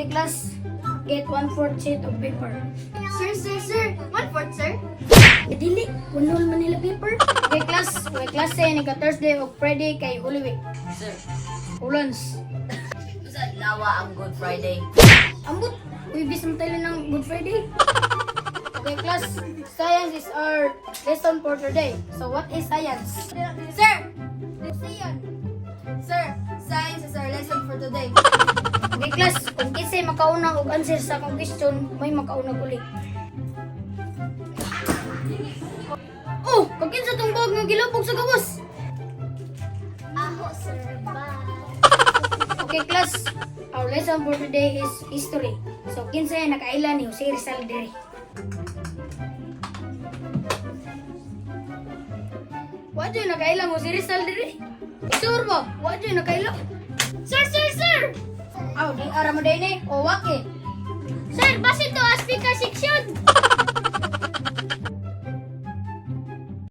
Okay, class. Get 1/4 sheet of paper. Sir. 1/4, sir. Dili, kunol Manila paper. Okay, class. Okay, class ni ka Thursday o Friday kay Holy Week. Sir, Ulans. sa lawa ang Good Friday. Ambot, uy, bisam tayo ng Good Friday. Okay, class. Science is our lesson for today. So, what is science? Sir! Sir, science is our lesson for today. Okay, class. Kung kisay makauna og answer sa akong question, may makauna ulit. Oh, kakinsa tong bag nga gilapog sa gawas. Ako, sir. Bye. Okay, class. Our lesson for today is history. So, kinsay nakailan ni Jose Rizal diri. Wa dyan nakailan mo si Rizal diri. Sure ba? Wa dyan nakailan. Sir! Aw, di ara mo din eh. O, waki. Sir, basi to as speaker section.